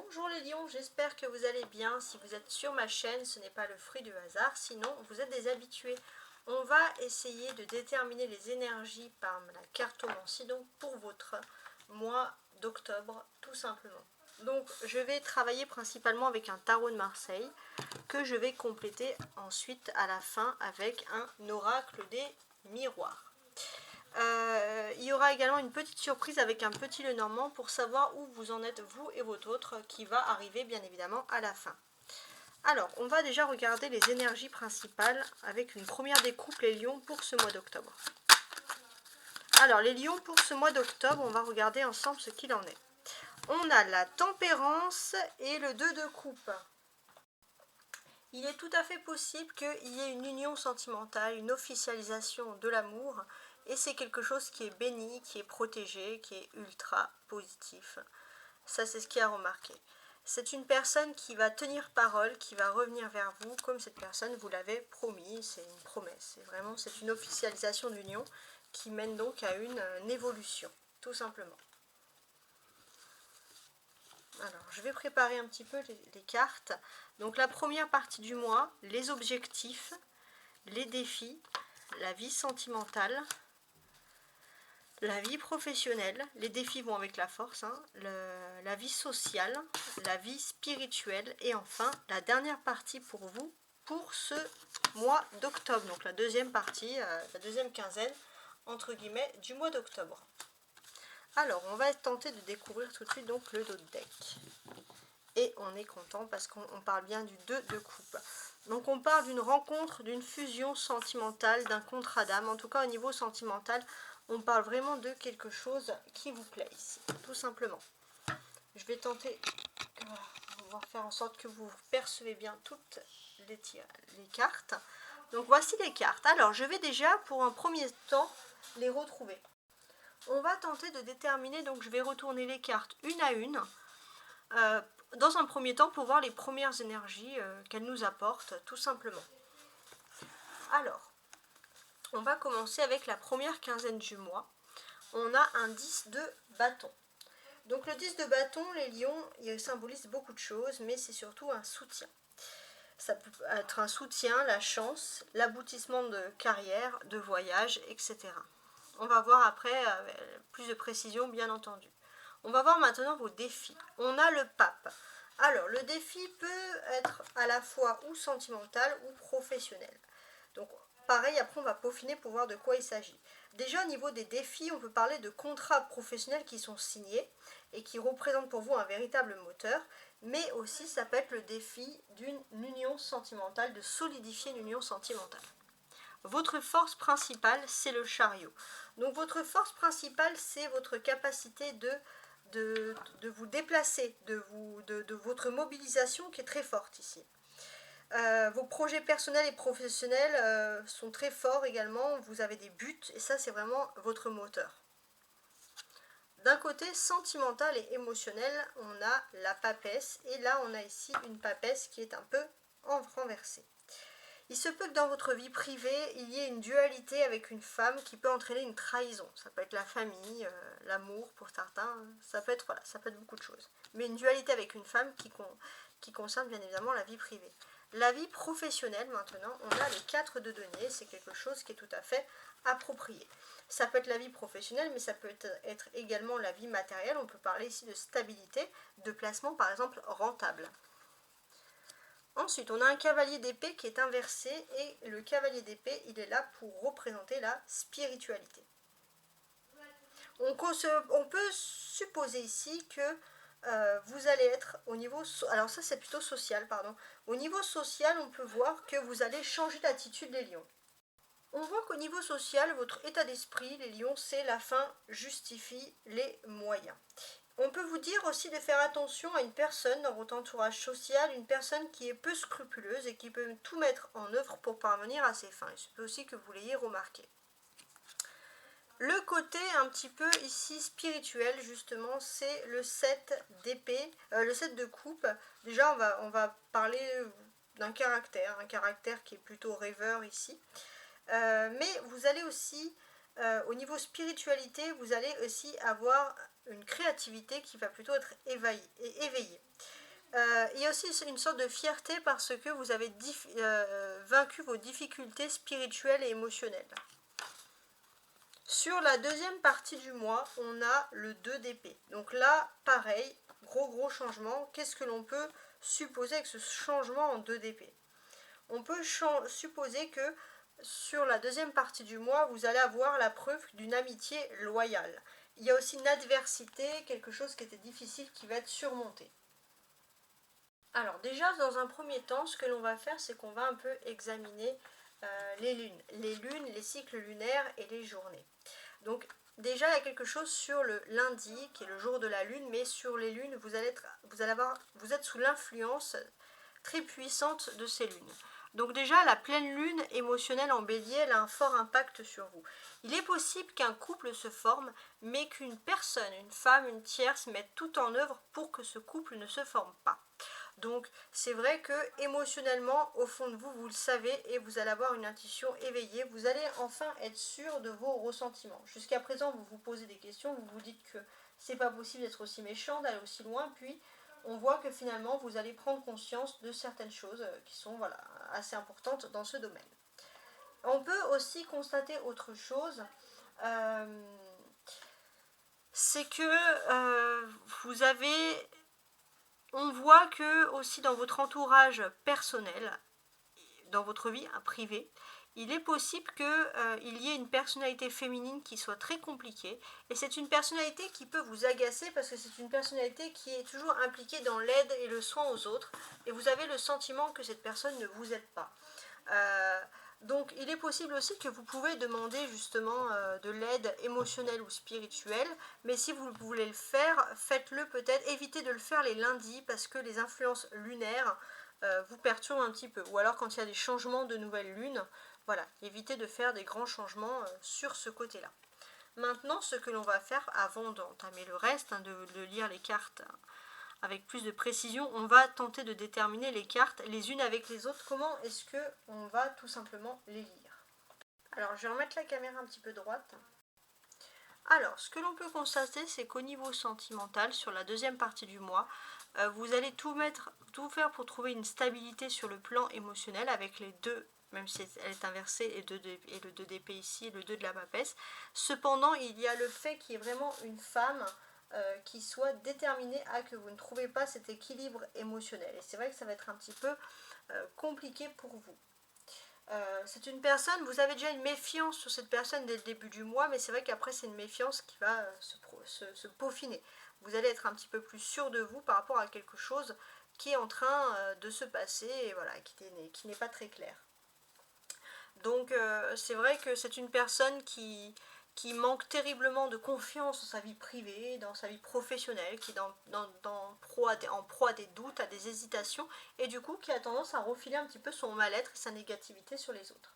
Bonjour les lions, j'espère que vous allez bien. Si vous êtes sur ma chaîne, ce n'est pas le fruit du hasard, sinon vous êtes des habitués. On va essayer de déterminer les énergies par la cartomancie, donc pour votre mois d'octobre, tout simplement. Donc je vais travailler principalement avec un tarot de Marseille, que je vais compléter ensuite à la fin avec un oracle des miroirs. Il y aura également une petite surprise avec un petit Lenormand pour savoir où vous en êtes vous et votre autre, qui va arriver bien évidemment à la fin. Alors, on va déjà regarder les énergies principales avec une première découpe, les lions pour ce mois d'octobre. Alors, les lions pour ce mois d'octobre, on va regarder ensemble ce qu'il en est. On a la tempérance et le 2 de coupe. Il est tout à fait possible qu'il y ait une union sentimentale, une officialisation de l'amour, et c'est quelque chose qui est béni, qui est protégé, qui est ultra positif. Ça, c'est ce qu'il y a remarqué. C'est une personne qui va tenir parole, qui va revenir vers vous, comme cette personne vous l'avait promis, c'est une promesse. C'est une officialisation d'union qui mène donc à une évolution, tout simplement. Alors, je vais préparer un petit peu les cartes. Donc, la première partie du mois, les objectifs, les défis, la vie sentimentale, la vie professionnelle, les défis vont avec la force, la vie sociale, la vie spirituelle et enfin, la dernière partie pour vous, pour ce mois d'octobre. Donc, la deuxième partie, la deuxième quinzaine, entre guillemets, du mois d'octobre. Alors, on va tenter de découvrir tout de suite donc le dos de deck. Et on est content parce qu'on parle bien du 2 de coupe. Donc on parle d'une rencontre, d'une fusion sentimentale, d'un contrat d'âme. En tout cas au niveau sentimental, on parle vraiment de quelque chose qui vous plaît ici, tout simplement. Je vais tenter de faire en sorte que vous percevez bien toutes les cartes. Donc voici les cartes. Alors je vais déjà pour un premier temps les retrouver. On va tenter de déterminer, donc je vais retourner les cartes une à une. Dans un premier temps pour voir les premières énergies qu'elles nous apportent, tout simplement. Alors, on va commencer avec la première quinzaine du mois. On a un 10 de bâton. Donc le 10 de bâton, les lions, il symbolise beaucoup de choses, mais c'est surtout un soutien. Ça peut être un soutien, la chance, l'aboutissement de carrière, de voyage, etc. On va voir après plus de précision, bien entendu. On va voir maintenant vos défis. On a le pape. Alors, le défi peut être à la fois ou sentimental ou professionnel. Donc, pareil, après on va peaufiner pour voir de quoi il s'agit. Déjà, au niveau des défis, on peut parler de contrats professionnels qui sont signés et qui représentent pour vous un véritable moteur. Mais aussi, ça peut être le défi d'une union sentimentale, de solidifier une union sentimentale. Votre force principale, c'est le chariot. Donc, votre force principale, c'est votre capacité de vous déplacer, de votre mobilisation qui est très forte ici. Vos projets personnels et professionnels sont très forts également, vous avez des buts et ça c'est vraiment votre moteur. D'un côté sentimental et émotionnel, on a la papesse et là on a ici une papesse qui est un peu renversée. Il se peut que dans votre vie privée, il y ait une dualité avec une femme qui peut entraîner une trahison. Ça peut être la famille, l'amour pour certains, ça peut être beaucoup de choses. Mais une dualité avec une femme qui concerne bien évidemment la vie privée. La vie professionnelle maintenant, on a les 4 de denier, c'est quelque chose qui est tout à fait approprié. Ça peut être la vie professionnelle, mais ça peut être également la vie matérielle. On peut parler ici de stabilité, de placement par exemple rentable. Ensuite, on a un cavalier d'épée qui est inversé et le cavalier d'épée, il est là pour représenter la spiritualité. On peut supposer ici que vous allez être au niveau... Alors ça, c'est plutôt social, pardon. Au niveau social, on peut voir que vous allez changer d'attitude les lions. On voit qu'au niveau social, votre état d'esprit, les lions, c'est la fin justifie les moyens. On peut vous dire aussi de faire attention à une personne dans votre entourage social, une personne qui est peu scrupuleuse et qui peut tout mettre en œuvre pour parvenir à ses fins. Il se peut aussi que vous l'ayez remarqué. Le côté un petit peu ici spirituel justement, c'est le 7 d'épée, le 7 de coupe. Déjà on va parler d'un caractère, un caractère qui est plutôt rêveur ici. Mais vous allez aussi, au niveau spiritualité, vous allez aussi avoir une créativité qui va plutôt être éveillée. Il y a aussi une sorte de fierté parce que vous avez vaincu vos difficultés spirituelles et émotionnelles. Sur la deuxième partie du mois, on a le 2 d'épée. Donc là, pareil, gros changement. Qu'est-ce que l'on peut supposer avec ce changement en 2 d'épée? On peut supposer que sur la deuxième partie du mois, vous allez avoir la preuve d'une amitié loyale. Il y a aussi une adversité, quelque chose qui était difficile qui va être surmonté. Alors déjà, dans un premier temps, ce que l'on va faire, c'est qu'on va un peu examiner les lunes. Les lunes, les cycles lunaires et les journées. Donc déjà, il y a quelque chose sur le lundi, qui est le jour de la lune, mais sur les lunes, vous êtes sous l'influence très puissante de ces lunes. Donc déjà, la pleine lune émotionnelle en bélier, elle a un fort impact sur vous. Il est possible qu'un couple se forme, mais qu'une personne, une femme, une tierce, mette tout en œuvre pour que ce couple ne se forme pas. Donc c'est vrai que émotionnellement, au fond de vous, vous le savez et vous allez avoir une intuition éveillée. Vous allez enfin être sûr de vos ressentiments. Jusqu'à présent, vous vous posez des questions, vous vous dites que c'est pas possible d'être aussi méchant, d'aller aussi loin, puis on voit que finalement vous allez prendre conscience de certaines choses qui sont voilà, assez importantes dans ce domaine. On peut aussi constater autre chose, c'est que vous avez... On voit que aussi dans votre entourage personnel, dans votre vie privée, il est possible qu'il y ait une personnalité féminine qui soit très compliquée. Et c'est une personnalité qui peut vous agacer parce que c'est une personnalité qui est toujours impliquée dans l'aide et le soin aux autres. Et vous avez le sentiment que cette personne ne vous aide pas. Donc il est possible aussi que vous pouvez demander justement de l'aide émotionnelle ou spirituelle, mais si vous voulez le faire, faites-le peut-être, évitez de le faire les lundis parce que les influences lunaires vous perturbent un petit peu, ou alors quand il y a des changements de nouvelle lune, voilà, évitez de faire des grands changements sur ce côté-là. Maintenant, ce que l'on va faire avant d'entamer le reste, de lire les cartes avec plus de précision, on va tenter de déterminer les cartes les unes avec les autres. Comment est-ce qu'on va tout simplement les lire? Alors, je vais remettre la caméra un petit peu droite. Alors, ce que l'on peut constater, c'est qu'au niveau sentimental, sur la deuxième partie du mois, vous allez tout faire pour trouver une stabilité sur le plan émotionnel avec les deux, même si elle est inversée, et le 2 d'épée ici, et le 2 de la papesse. Cependant, il y a le fait qu'il y ait vraiment une femme qui soit déterminée à que vous ne trouvez pas cet équilibre émotionnel. Et c'est vrai que ça va être un petit peu compliqué pour vous. C'est une personne, vous avez déjà une méfiance sur cette personne dès le début du mois, mais c'est vrai qu'après c'est une méfiance qui va se peaufiner. Vous allez être un petit peu plus sûr de vous par rapport à quelque chose qui est en train de se passer et voilà, qui n'est pas très clair. Donc c'est vrai que c'est une personne qui manque terriblement de confiance dans sa vie privée, dans sa vie professionnelle, qui est en proie à des doutes, à des hésitations, et du coup qui a tendance à refiler un petit peu son mal-être et sa négativité sur les autres.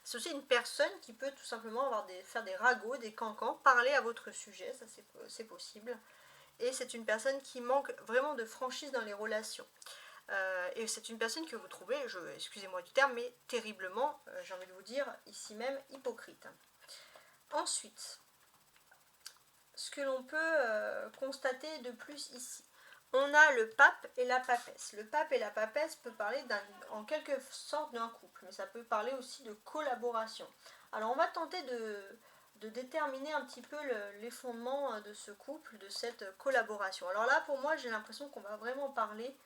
C'est aussi une personne qui peut tout simplement faire des ragots, des cancans, parler à votre sujet, ça c'est possible. Et c'est une personne qui manque vraiment de franchise dans les relations. Et c'est une personne que vous trouvez, excusez-moi du terme, mais terriblement, j'ai envie de vous dire, ici même, hypocrite. Ensuite, ce que l'on peut constater de plus ici, on a le pape et la papesse. Le pape et la papesse peut parler en quelque sorte d'un couple, mais ça peut parler aussi de collaboration. Alors on va tenter de déterminer un petit peu les fondements de ce couple, de cette collaboration. Alors là, pour moi, j'ai l'impression qu'on va vraiment parler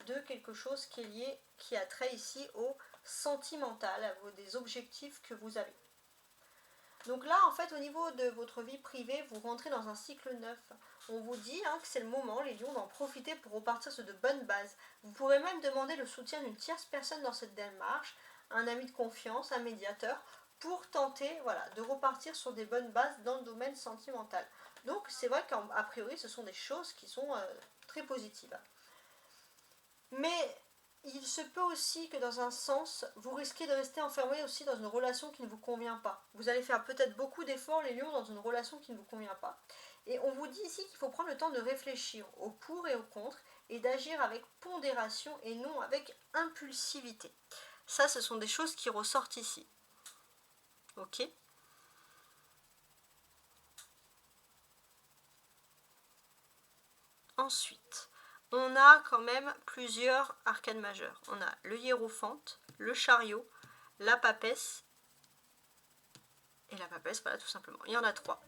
de quelque chose qui est lié, qui a trait ici au sentimental, des objectifs que vous avez. Donc là, en fait, au niveau de votre vie privée, vous rentrez dans un cycle neuf. On vous dit que c'est le moment, les lions, d'en profiter pour repartir sur de bonnes bases. Vous pourrez même demander le soutien d'une tierce personne dans cette démarche, un ami de confiance, un médiateur, pour tenter de repartir sur des bonnes bases dans le domaine sentimental. Donc c'est vrai qu'a priori, ce sont des choses qui sont très positives. Mais il se peut aussi que dans un sens, vous risquez de rester enfermé aussi dans une relation qui ne vous convient pas. Vous allez faire peut-être beaucoup d'efforts, les lions, dans une relation qui ne vous convient pas. Et on vous dit ici qu'il faut prendre le temps de réfléchir au pour et au contre et d'agir avec pondération et non avec impulsivité. Ça, ce sont des choses qui ressortent ici. Ok ? Ensuite, on a quand même plusieurs arcanes majeures. On a le hiérophante, le chariot, la papesse et la papesse, voilà tout simplement. Il y en a 3.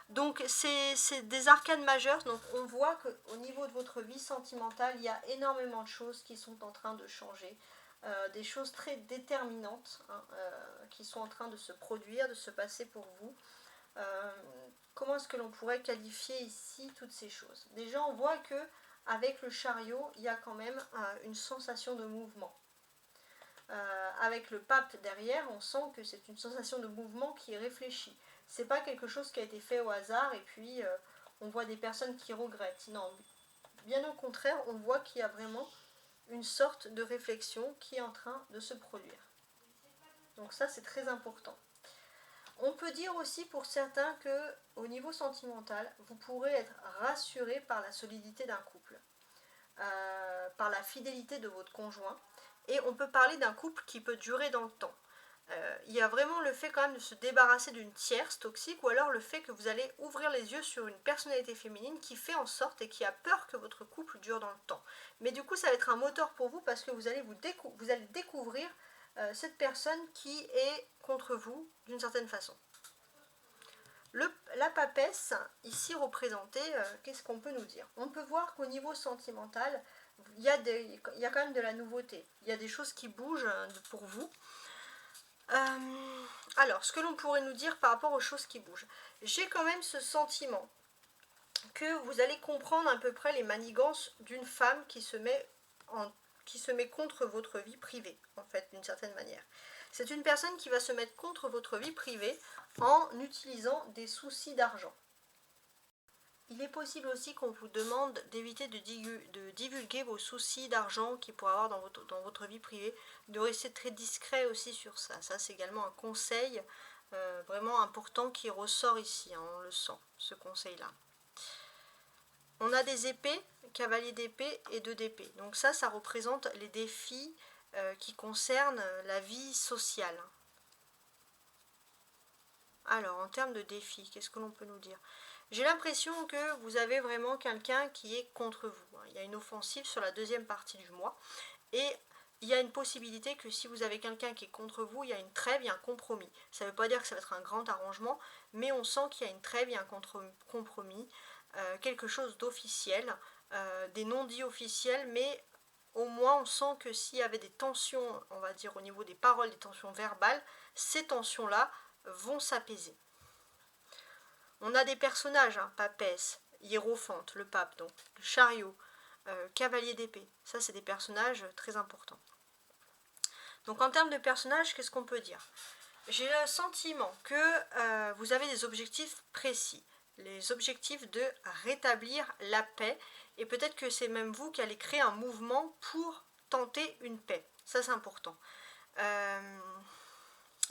Donc c'est des arcanes majeures, donc on voit qu'au niveau de votre vie sentimentale, il y a énormément de choses qui sont en train de changer, des choses très déterminantes hein, qui sont en train de se produire, de se passer pour vous. Comment est-ce que l'on pourrait qualifier ici toutes ces choses? Déjà on voit que avec le chariot, il y a quand même une sensation de mouvement. Avec le pape derrière, on sent que c'est une sensation de mouvement qui est réfléchie. C'est pas quelque chose qui a été fait au hasard et puis on voit des personnes qui regrettent. Non, bien au contraire, on voit qu'il y a vraiment une sorte de réflexion qui est en train de se produire. Donc ça, c'est très important. On peut dire aussi pour certains que au niveau sentimental, vous pourrez être rassuré par la solidité d'un couple, par la fidélité de votre conjoint. Et on peut parler d'un couple qui peut durer dans le temps. Il y a vraiment le fait quand même de se débarrasser d'une tierce toxique, ou alors le fait que vous allez ouvrir les yeux sur une personnalité féminine qui fait en sorte et qui a peur que votre couple dure dans le temps. Mais du coup ça va être un moteur pour vous parce que vous allez découvrir cette personne qui est contre vous d'une certaine façon. La papesse, ici représentée, qu'est-ce qu'on peut nous dire? On peut voir qu'au niveau sentimental, il y a quand même de la nouveauté. Il y a des choses qui bougent pour vous. Alors, ce que l'on pourrait nous dire par rapport aux choses qui bougent. J'ai quand même ce sentiment que vous allez comprendre à peu près les manigances d'une femme qui se met contre votre vie privée, en fait, d'une certaine manière. C'est une personne qui va se mettre contre votre vie privée en utilisant des soucis d'argent. Il est possible aussi qu'on vous demande d'éviter de divulguer vos soucis d'argent qu'il pourrait avoir dans votre vie privée, de rester très discret aussi sur ça. Ça, c'est également un conseil vraiment important qui ressort ici, hein, on le sent, ce conseil-là. On a des épées, cavalier d'épée et 2 d'épée. Donc ça représente les défis qui concernent la vie sociale. Alors, en termes de défis, qu'est-ce que l'on peut nous dire? J'ai l'impression que vous avez vraiment quelqu'un qui est contre vous. Il y a une offensive sur la deuxième partie du mois. Et il y a une possibilité que si vous avez quelqu'un qui est contre vous, il y a une trêve, il y a un compromis. Ça ne veut pas dire que ça va être un grand arrangement, mais on sent qu'il y a une trêve, il y a un compromis, quelque chose d'officiel, des non-dits officiels, mais au moins on sent que s'il y avait des tensions, on va dire au niveau des paroles, des tensions verbales, ces tensions-là vont s'apaiser. On a des personnages, hein, papesse, hiérophante, le pape, donc le chariot, cavalier d'épée. Ça, c'est des personnages très importants. Donc en termes de personnages, qu'est-ce qu'on peut dire? J'ai le sentiment que vous avez des objectifs précis. Les objectifs de rétablir la paix. Et peut-être que c'est même vous qui allez créer un mouvement pour tenter une paix. Ça, c'est important.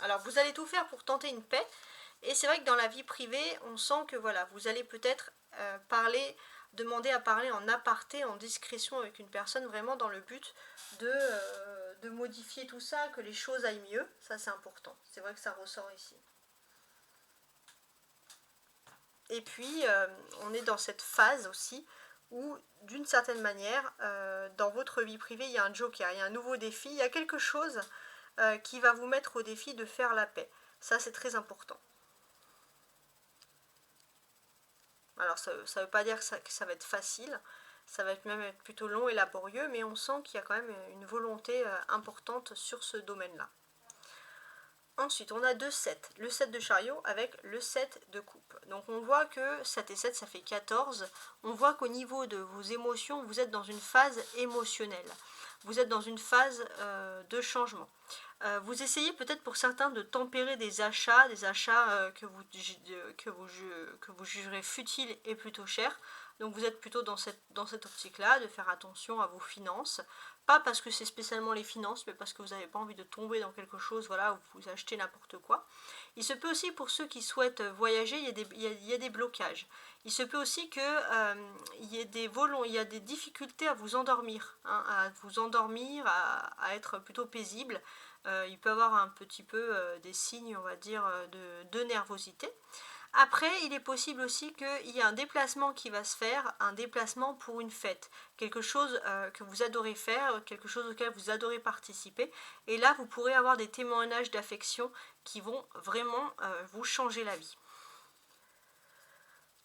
Alors, vous allez tout faire pour tenter une paix. Et c'est vrai que dans la vie privée, on sent que voilà, vous allez peut-être demander à parler en aparté, en discrétion avec une personne, vraiment dans le but de modifier tout ça, que les choses aillent mieux. Ça, c'est important. C'est vrai que ça ressort ici. Et puis, on est dans cette phase aussi où, d'une certaine manière, dans votre vie privée, il y a un joker, il y a un nouveau défi, il y a quelque chose qui va vous mettre au défi de faire la paix. Ça, c'est très important. Alors, ça ne veut pas dire que ça va être facile, ça va même être plutôt long et laborieux, mais on sent qu'il y a quand même une volonté importante sur ce domaine-là. Ensuite, on a 2 sets, le 7 de chariot avec le 7 de coupe. Donc on voit que 7 et 7, ça fait 14. On voit qu'au niveau de vos émotions, vous êtes dans une phase émotionnelle. Vous êtes dans une phase de changement. Vous essayez peut-être pour certains de tempérer des achats que vous jugerez futiles et plutôt chers. Donc vous êtes plutôt dans cette optique-là, de faire attention à vos finances. Pas parce que c'est spécialement les finances, mais parce que vous n'avez pas envie de tomber dans quelque chose, voilà, où vous achetez n'importe quoi. Il se peut aussi pour ceux qui souhaitent voyager, il y a des blocages. Il se peut aussi qu'il y ait des difficultés à vous endormir, hein, à être plutôt paisible. Il peut y avoir un petit peu des signes, on va dire, de nervosité. Après, il est possible aussi qu'il y ait un déplacement qui va se faire, un déplacement pour une fête, quelque chose que vous adorez faire, quelque chose auquel vous adorez participer. Et là, vous pourrez avoir des témoignages d'affection qui vont vraiment vous changer la vie.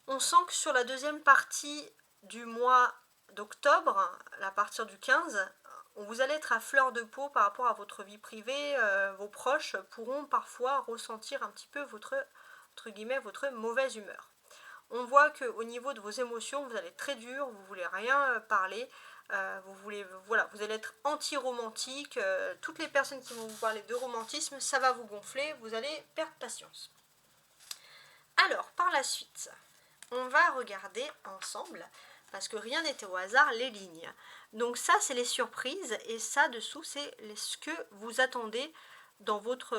On sent que sur la deuxième partie du mois d'octobre, à partir du 15, vous allez être à fleur de peau par rapport à votre vie privée. Vos proches pourront parfois ressentir un petit peu votre mauvaise humeur. On voit qu'au niveau de vos émotions, vous allez être très dur, vous ne voulez rien parler, vous allez être anti-romantique. Toutes les personnes qui vont vous parler de romantisme, ça va vous gonfler, vous allez perdre patience. Alors, par la suite, on va regarder ensemble, parce que rien n'était au hasard, les lignes. Donc ça, c'est les surprises, et ça, dessous, c'est ce que vous attendez dans votre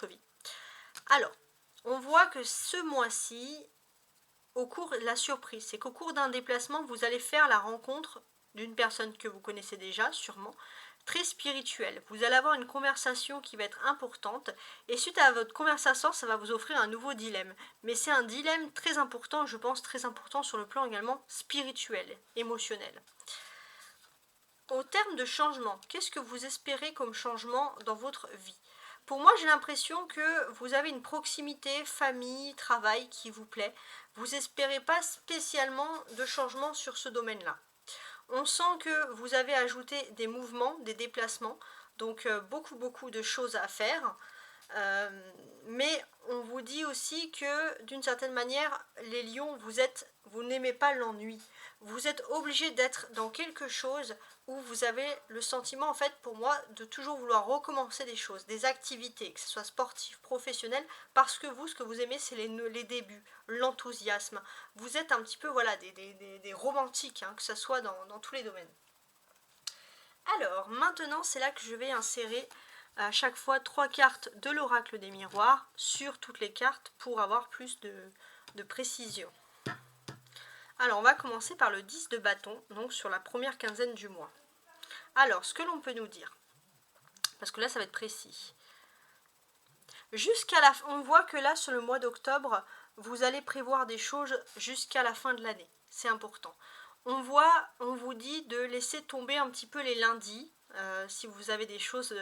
vie. Alors, on voit que ce mois-ci, la surprise, c'est qu'au cours d'un déplacement, vous allez faire la rencontre d'une personne que vous connaissez déjà, sûrement, très spirituelle. Vous allez avoir une conversation qui va être importante, et suite à votre conversation, ça va vous offrir un nouveau dilemme. Mais c'est un dilemme très important, je pense très important sur le plan également spirituel, émotionnel. Au terme de changement, qu'est-ce que vous espérez comme changement dans votre vie ? Pour moi, j'ai l'impression que vous avez une proximité famille, travail qui vous plaît. Vous n'espérez pas spécialement de changement sur ce domaine-là. On sent que vous avez ajouté des mouvements, des déplacements, donc beaucoup de choses à faire. Mais on vous dit aussi que d'une certaine manière, les lions, vous n'aimez pas l'ennui. Vous êtes obligé d'être dans quelque chose où vous avez le sentiment, en fait, pour moi, de toujours vouloir recommencer des choses, des activités, que ce soit sportif, professionnel, parce que vous, ce que vous aimez, c'est les débuts, l'enthousiasme. Vous êtes un petit peu, voilà, des romantiques, hein, que ce soit dans tous les domaines. Alors, maintenant, c'est là que je vais insérer à chaque fois 3 cartes de l'oracle des miroirs sur toutes les cartes pour avoir plus de précision. Alors, on va commencer par le 10 de bâton, donc sur la première quinzaine du mois. Alors, ce que l'on peut nous dire, parce que là, ça va être précis. On voit que là, sur le mois d'octobre, vous allez prévoir des choses jusqu'à la fin de l'année. C'est important. On vous dit de laisser tomber un petit peu les lundis, si vous avez des choses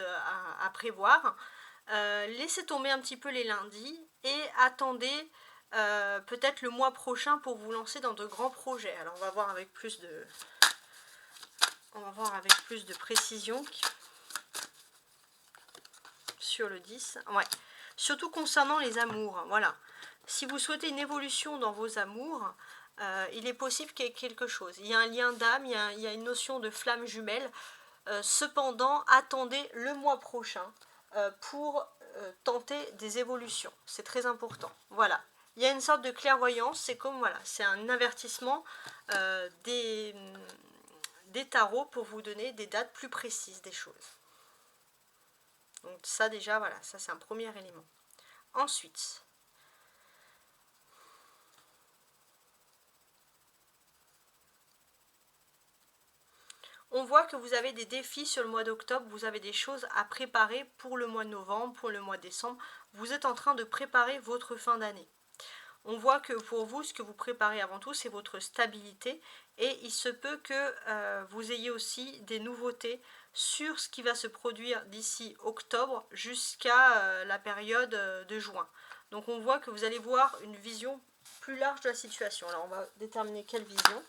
à prévoir. Laissez tomber un petit peu les lundis et attendez peut-être le mois prochain pour vous lancer dans de grands projets. Alors on va voir avec plus de précision sur le 10. Ouais. Surtout concernant les amours. Voilà. Si vous souhaitez une évolution dans vos amours, il est possible qu'il y ait quelque chose. Il y a un lien d'âme, il y a une notion de flamme jumelle. Cependant, attendez le mois prochain pour tenter des évolutions. C'est très important. Voilà. Il y a une sorte de clairvoyance, c'est comme, voilà, c'est un avertissement des tarots pour vous donner des dates plus précises des choses. Donc ça déjà, voilà, ça c'est un premier élément. Ensuite, on voit que vous avez des défis sur le mois d'octobre, vous avez des choses à préparer pour le mois de novembre, pour le mois de décembre. Vous êtes en train de préparer votre fin d'année. On voit que pour vous, ce que vous préparez avant tout, c'est votre stabilité. Et il se peut que vous ayez aussi des nouveautés sur ce qui va se produire d'ici octobre jusqu'à la période de juin. Donc on voit que vous allez voir une vision plus large de la situation. Alors on va déterminer quelle vision.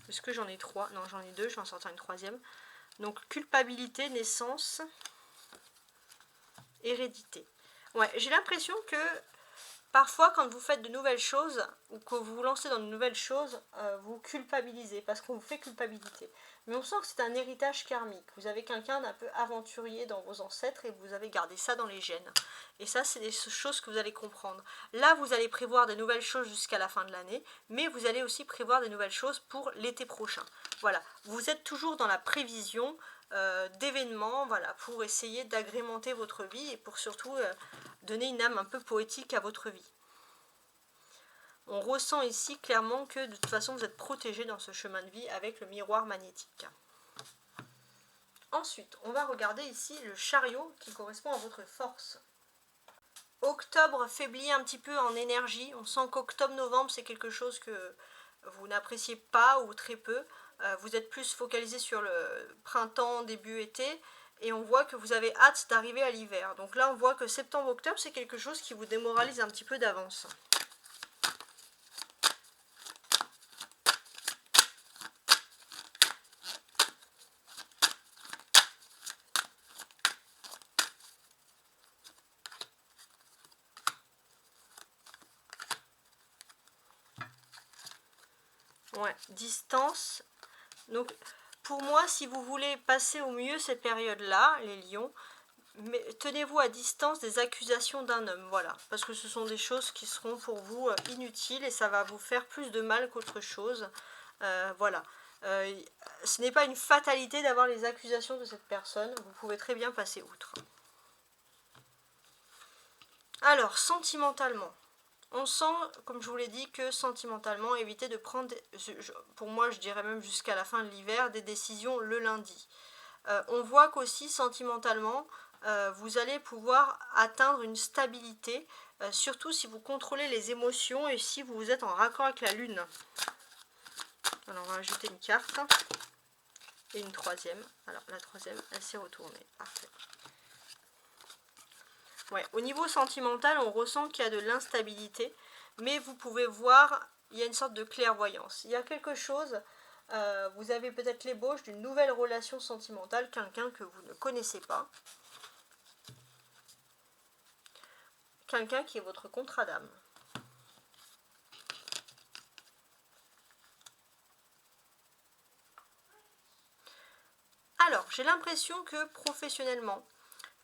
Est-ce que j'en ai 3? Non, j'en ai 2, je vais en sortir une troisième. Donc culpabilité, naissance, hérédité. Ouais, j'ai l'impression que parfois quand vous faites de nouvelles choses ou que vous vous lancez dans de nouvelles choses, vous culpabilisez parce qu'on vous fait culpabilité. Mais on sent que c'est un héritage karmique. Vous avez quelqu'un d'un peu aventurier dans vos ancêtres et vous avez gardé ça dans les gènes. Et ça, c'est des choses que vous allez comprendre. Là, vous allez prévoir des nouvelles choses jusqu'à la fin de l'année, mais vous allez aussi prévoir des nouvelles choses pour l'été prochain. Voilà, vous êtes toujours dans la prévision d'événements, voilà, pour essayer d'agrémenter votre vie et pour surtout donner une âme un peu poétique à votre vie. On ressent ici clairement que de toute façon vous êtes protégé dans ce chemin de vie avec le miroir magnétique. Ensuite, on va regarder ici le chariot qui correspond à votre force. Octobre faiblit un petit peu en énergie. On sent qu'octobre-novembre, c'est quelque chose que vous n'appréciez pas ou très peu. Vous êtes plus focalisé sur le printemps, début été. Et on voit que vous avez hâte d'arriver à l'hiver. Donc là, on voit que septembre-octobre, c'est quelque chose qui vous démoralise un petit peu d'avance. Ouais, distance. Donc, pour moi, si vous voulez passer au mieux cette période-là, les lions, mais tenez-vous à distance des accusations d'un homme, voilà. Parce que ce sont des choses qui seront pour vous inutiles et ça va vous faire plus de mal qu'autre chose. Voilà. Ce n'est pas une fatalité d'avoir les accusations de cette personne. Vous pouvez très bien passer outre. Alors, sentimentalement. On sent, comme je vous l'ai dit, que sentimentalement, évitez de prendre, pour moi je dirais même jusqu'à la fin de l'hiver, des décisions le lundi. On voit qu'aussi sentimentalement, vous allez pouvoir atteindre une stabilité, surtout si vous contrôlez les émotions et si vous êtes en raccord avec la lune. Alors on va ajouter une carte et une troisième. Alors la troisième, elle s'est retournée. Parfait. Ouais, au niveau sentimental, on ressent qu'il y a de l'instabilité, mais vous pouvez voir, il y a une sorte de clairvoyance. Il y a quelque chose, vous avez peut-être l'ébauche d'une nouvelle relation sentimentale, quelqu'un que vous ne connaissez pas. Quelqu'un qui est votre contrat d'âme. Alors, j'ai l'impression que professionnellement,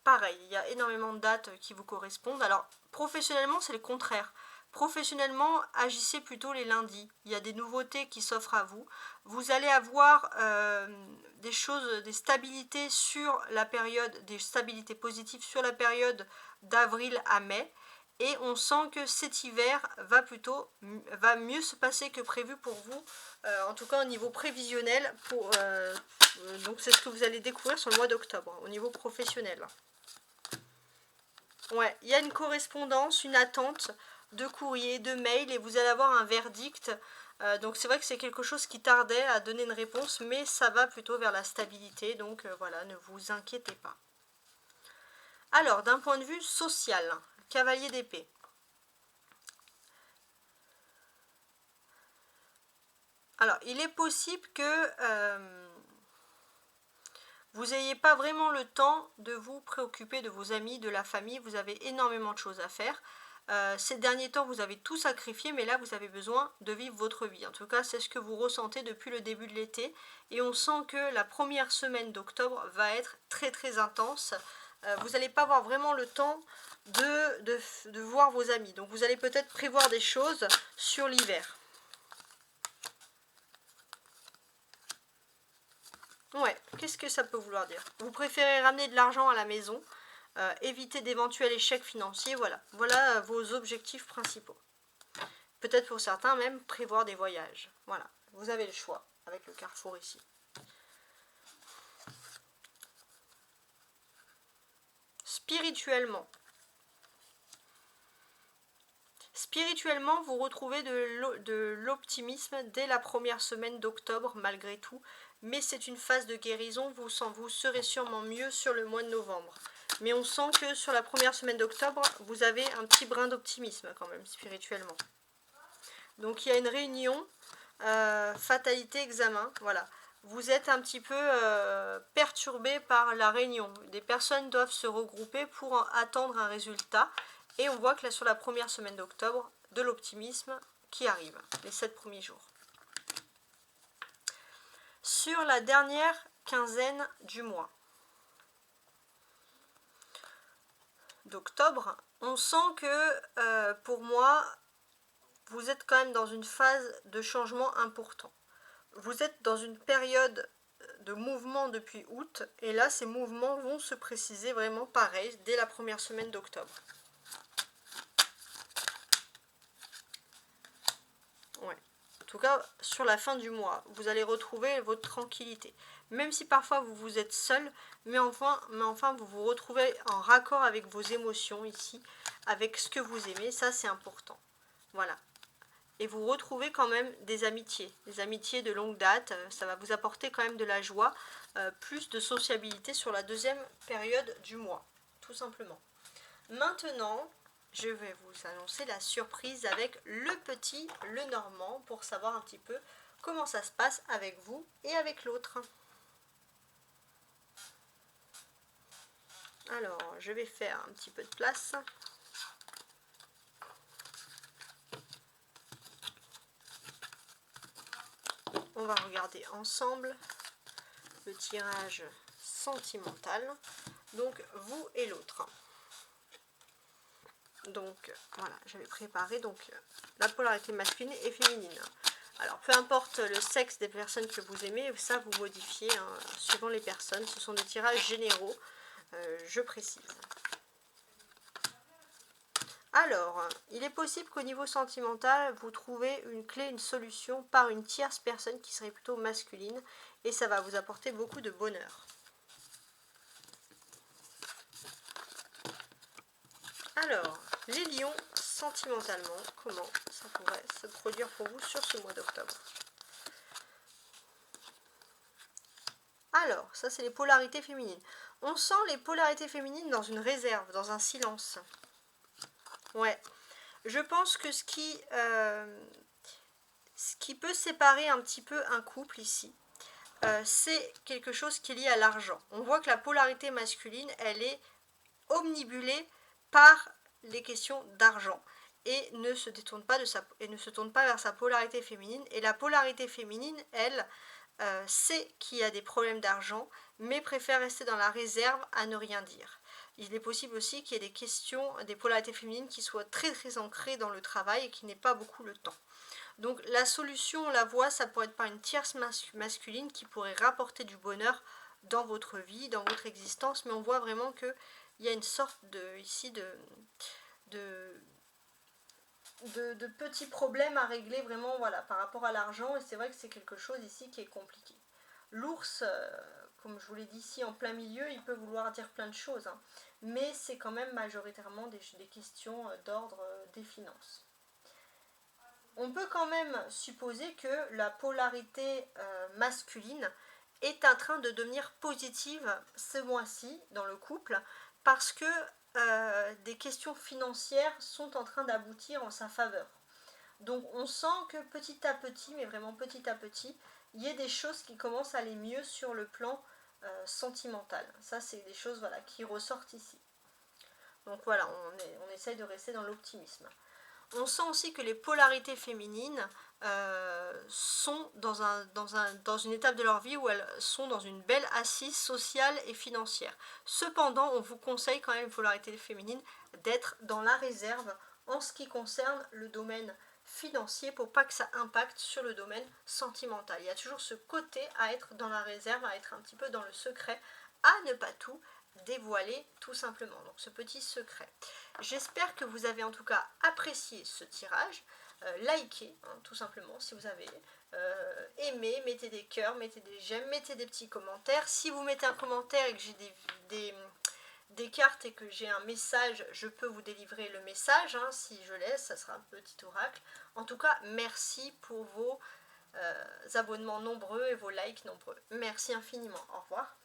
pareil, il y a énormément de dates qui vous correspondent. Alors, professionnellement, c'est le contraire. Professionnellement, agissez plutôt les lundis. Il y a des nouveautés qui s'offrent à vous. Vous allez avoir des choses, des stabilités sur la période, des stabilités positives sur la période d'avril à mai. Et on sent que cet hiver va mieux se passer que prévu pour vous, en tout cas au niveau prévisionnel. Donc c'est ce que vous allez découvrir sur le mois d'octobre, au niveau professionnel. Ouais, il y a une correspondance, une attente de courrier, de mail, et vous allez avoir un verdict. Donc c'est vrai que c'est quelque chose qui tardait à donner une réponse, mais ça va plutôt vers la stabilité, donc voilà, ne vous inquiétez pas. Alors, d'un point de vue social, cavalier d'épée. Alors, il est possible que vous n'ayez pas vraiment le temps de vous préoccuper de vos amis, de la famille. Vous avez énormément de choses à faire. Ces derniers temps, vous avez tout sacrifié, mais là, vous avez besoin de vivre votre vie. En tout cas, c'est ce que vous ressentez depuis le début de l'été. Et on sent que la première semaine d'octobre va être très très intense. Vous n'allez pas avoir vraiment le temps de voir vos amis. Donc, vous allez peut-être prévoir des choses sur l'hiver. Ouais, qu'est-ce que ça peut vouloir dire? Vous préférez ramener de l'argent à la maison, éviter d'éventuels échecs financiers, voilà. Voilà vos objectifs principaux. Peut-être pour certains même prévoir des voyages. Voilà, vous avez le choix avec le carrefour ici. Spirituellement. Spirituellement, vous retrouvez de l'optimisme dès la première semaine d'octobre malgré tout, mais c'est une phase de guérison, vous serez sûrement mieux sur le mois de novembre. Mais on sent que sur la première semaine d'octobre, vous avez un petit brin d'optimisme quand même, spirituellement. Donc il y a une réunion, fatalité, examen, voilà. Vous êtes un petit peu perturbé par la réunion. Des personnes doivent se regrouper pour attendre un résultat. Et on voit que là, sur la première semaine d'octobre, de l'optimisme qui arrive, les 7 premiers jours. Sur la dernière quinzaine du mois d'octobre, on sent que pour moi, vous êtes quand même dans une phase de changement important. Vous êtes dans une période de mouvement depuis août, et là, ces mouvements vont se préciser vraiment pareil dès la première semaine d'octobre. Ouais. tout cas sur la fin du mois, vous allez retrouver votre tranquillité. Même si parfois vous êtes seul, mais enfin vous vous retrouvez en raccord avec vos émotions ici, avec ce que vous aimez, ça c'est important. Voilà. Et vous retrouvez quand même des amitiés de longue date, ça va vous apporter quand même de la joie, plus de sociabilité sur la deuxième période du mois, tout simplement. Maintenant, je vais vous annoncer la surprise avec le petit, le normand, pour savoir un petit peu comment ça se passe avec vous et avec l'autre. Alors, je vais faire un petit peu de place. On va regarder ensemble le tirage sentimental, donc vous et l'autre. Donc voilà, j'avais préparé donc la polarité masculine et féminine. Alors peu importe le sexe des personnes que vous aimez, ça vous modifiez hein, suivant les personnes. Ce sont des tirages généraux, je précise. Alors, il est possible qu'au niveau sentimental, vous trouvez une clé, une solution par une tierce personne qui serait plutôt masculine et ça va vous apporter beaucoup de bonheur. Alors, les lions, sentimentalement, comment ça pourrait se produire pour vous sur ce mois d'octobre? Alors, ça c'est les polarités féminines. On sent les polarités féminines dans une réserve, dans un silence. Ouais. Je pense que ce qui peut séparer un petit peu un couple ici, c'est quelque chose qui est lié à l'argent. On voit que la polarité masculine, elle est omnibulée par les questions d'argent et ne se tourne pas vers sa polarité féminine. Et la polarité féminine, elle, sait qu'il y a des problèmes d'argent, mais préfère rester dans la réserve à ne rien dire. Il est possible aussi qu'il y ait des questions, des polarités féminines qui soient très très ancrées dans le travail et qui n'aient pas beaucoup le temps. Donc la solution, on la voit, ça pourrait être par une tierce masculine qui pourrait rapporter du bonheur dans votre vie, dans votre existence, mais on voit vraiment qu'il y a une sorte de petits problèmes à régler vraiment voilà, par rapport à l'argent, et c'est vrai que c'est quelque chose ici qui est compliqué. L'ours, comme je vous l'ai dit ici en plein milieu, il peut vouloir dire plein de choses, hein, mais c'est quand même majoritairement des questions d'ordre des finances. On peut quand même supposer que la polarité masculine est en train de devenir positive ce mois-ci dans le couple parce que des questions financières sont en train d'aboutir en sa faveur. Donc on sent que petit à petit, mais vraiment petit à petit, il y a des choses qui commencent à aller mieux sur le plan sentimental. Ça c'est des choses voilà, qui ressortent ici. Donc voilà, on essaye de rester dans l'optimisme. On sent aussi que les polarités féminines sont dans une étape de leur vie où elles sont dans une belle assise sociale et financière. Cependant, on vous conseille quand même, polarité féminine, d'être dans la réserve en ce qui concerne le domaine financier pour pas que ça impacte sur le domaine sentimental. Il y a toujours ce côté à être dans la réserve, à être un petit peu dans le secret, à ne pas tout dévoiler tout simplement. Donc ce petit secret. J'espère que vous avez en tout cas apprécié ce tirage. Likez hein, tout simplement si vous avez aimé, mettez des cœurs, mettez des j'aime, mettez des petits commentaires. Si vous mettez un commentaire et que j'ai des cartes et que j'ai un message, je peux vous délivrer le message. Hein, si je laisse, ça sera un petit oracle. En tout cas, merci pour vos abonnements nombreux et vos likes nombreux. Merci infiniment. Au revoir.